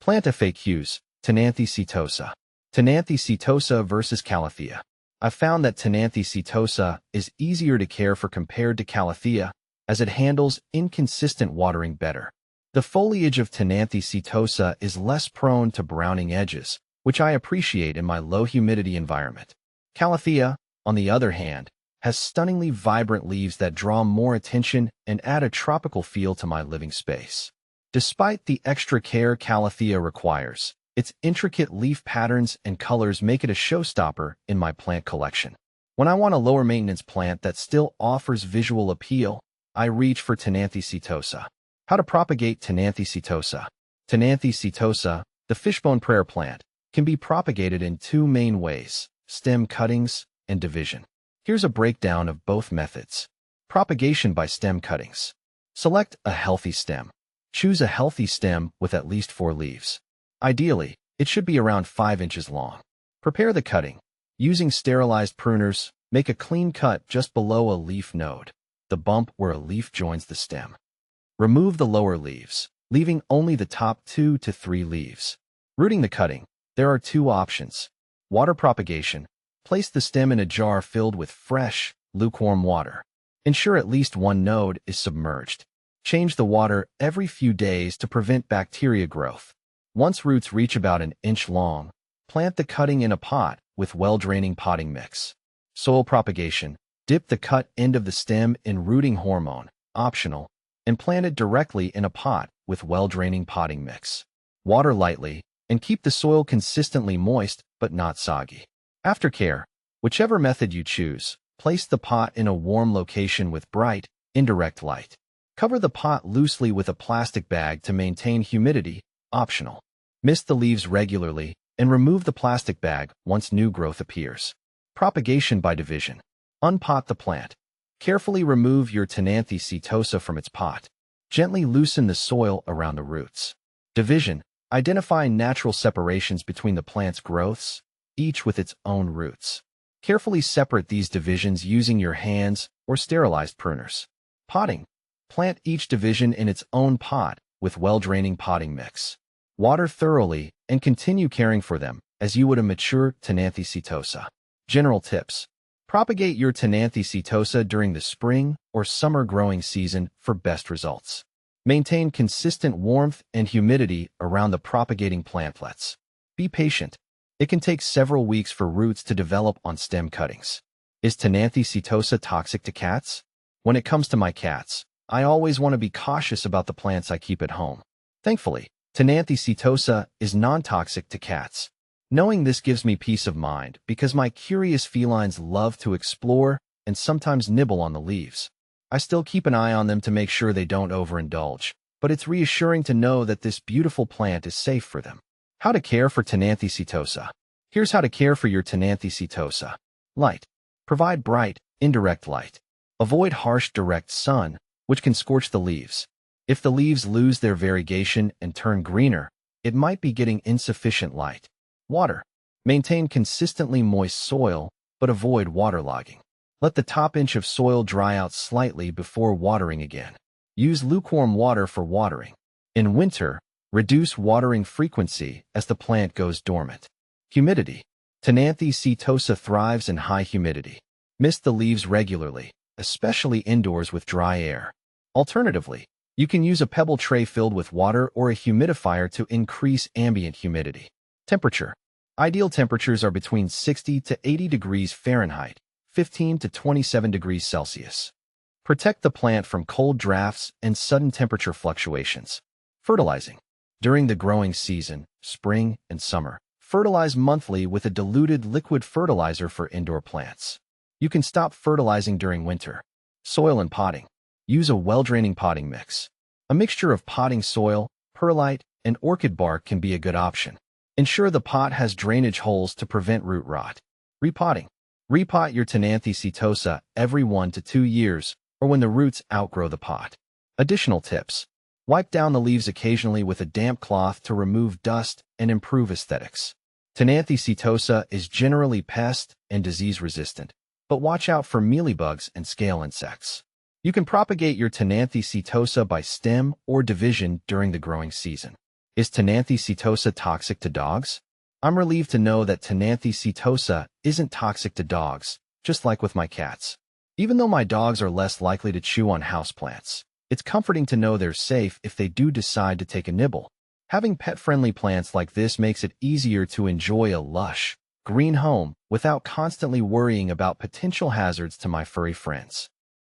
Plant FAQs, Ctenanthe setosa. Ctenanthe setosa versus Calathea. I've found that Ctenanthe setosa is easier to care for compared to Calathea, as it handles inconsistent watering better. The foliage of Ctenanthe setosa is less prone to browning edges, which I appreciate in my low-humidity environment. Calathea, on the other hand, has stunningly vibrant leaves that draw more attention and add a tropical feel to my living space. Despite the extra care Calathea requires, its intricate leaf patterns and colors make it a showstopper in my plant collection. When I want a lower-maintenance plant that still offers visual appeal, I reach for Ctenanthe setosa. How to propagate Ctenanthe setosa. Ctenanthe setosa, the fishbone prayer plant, can be propagated in two main ways: stem cuttings and division. Here's a breakdown of both methods. Propagation by stem cuttings. Select a healthy stem. Choose a healthy stem with at least 4 leaves. Ideally, it should be around 5 inches long. Prepare the cutting. Using sterilized pruners, make a clean cut just below a leaf node, the bump where a leaf joins the stem. Remove the lower leaves, leaving only the top 2 to 3 leaves. Rooting the cutting. There are 2 options. Water propagation. Place the stem in a jar filled with fresh, lukewarm water. Ensure at least 1 node is submerged. Change the water every few days to prevent bacteria growth. Once roots reach about 1 inch long, plant the cutting in a pot with well-draining potting mix. Soil propagation. Dip the cut end of the stem in rooting hormone, optional, and plant it directly in a pot with well-draining potting mix. Water lightly, and keep the soil consistently moist but not soggy. Aftercare. Whichever method you choose, place the pot in a warm location with bright, indirect light. Cover the pot loosely with a plastic bag to maintain humidity, optional. Mist the leaves regularly, and remove the plastic bag once new growth appears. Propagation by division. Unpot the plant. Carefully remove your Ctenanthe setosa from its pot. Gently loosen the soil around the roots. Division. Identify natural separations between the plant's growths, each with its own roots. Carefully separate these divisions using your hands or sterilized pruners. Potting. Plant each division in its own pot with well-draining potting mix. Water thoroughly and continue caring for them as you would a mature Ctenanthe setosa. General tips. Propagate your Ctenanthe setosa during the spring or summer growing season for best results. Maintain consistent warmth and humidity around the propagating plantlets. Be patient. It can take several weeks for roots to develop on stem cuttings. Is Ctenanthe setosa toxic to cats? When it comes to my cats, I always want to be cautious about the plants I keep at home. Thankfully, Ctenanthe setosa is non-toxic to cats. Knowing this gives me peace of mind because my curious felines love to explore and sometimes nibble on the leaves. I still keep an eye on them to make sure they don't overindulge, but it's reassuring to know that this beautiful plant is safe for them. How to care for Ctenanthe setosa. Here's how to care for your Ctenanthe setosa. Light. Provide bright, indirect light. Avoid harsh direct sun, which can scorch the leaves. If the leaves lose their variegation and turn greener, it might be getting insufficient light. Water. Maintain consistently moist soil, but avoid waterlogging. Let the top inch of soil dry out slightly before watering again. Use lukewarm water for watering. In winter, reduce watering frequency as the plant goes dormant. Humidity. Ctenanthe setosa thrives in high humidity. Mist the leaves regularly, especially indoors with dry air. Alternatively, you can use a pebble tray filled with water or a humidifier to increase ambient humidity. Temperature. Ideal temperatures are between 60 to 80 degrees Fahrenheit, 15 to 27 degrees Celsius. Protect the plant from cold drafts and sudden temperature fluctuations. Fertilizing. During the growing season, spring and summer, fertilize monthly with a diluted liquid fertilizer for indoor plants. You can stop fertilizing during winter. Soil and potting. Use a well-draining potting mix. A mixture of potting soil, perlite, and orchid bark can be a good option. Ensure the pot has drainage holes to prevent root rot. Repotting. Repot your Ctenanthe setosa every 1 to 2 years or when the roots outgrow the pot. Additional tips. Wipe down the leaves occasionally with a damp cloth to remove dust and improve aesthetics. Ctenanthe setosa is generally pest and disease resistant, but watch out for mealybugs and scale insects. You can propagate your Ctenanthe setosa by stem or division during the growing season. Is Ctenanthe Setosa toxic to dogs? I'm relieved to know that Ctenanthe Setosa isn't toxic to dogs, just like with my cats. Even though my dogs are less likely to chew on houseplants, it's comforting to know they're safe if they do decide to take a nibble. Having pet-friendly plants like this makes it easier to enjoy a lush, green home without constantly worrying about potential hazards to my furry friends.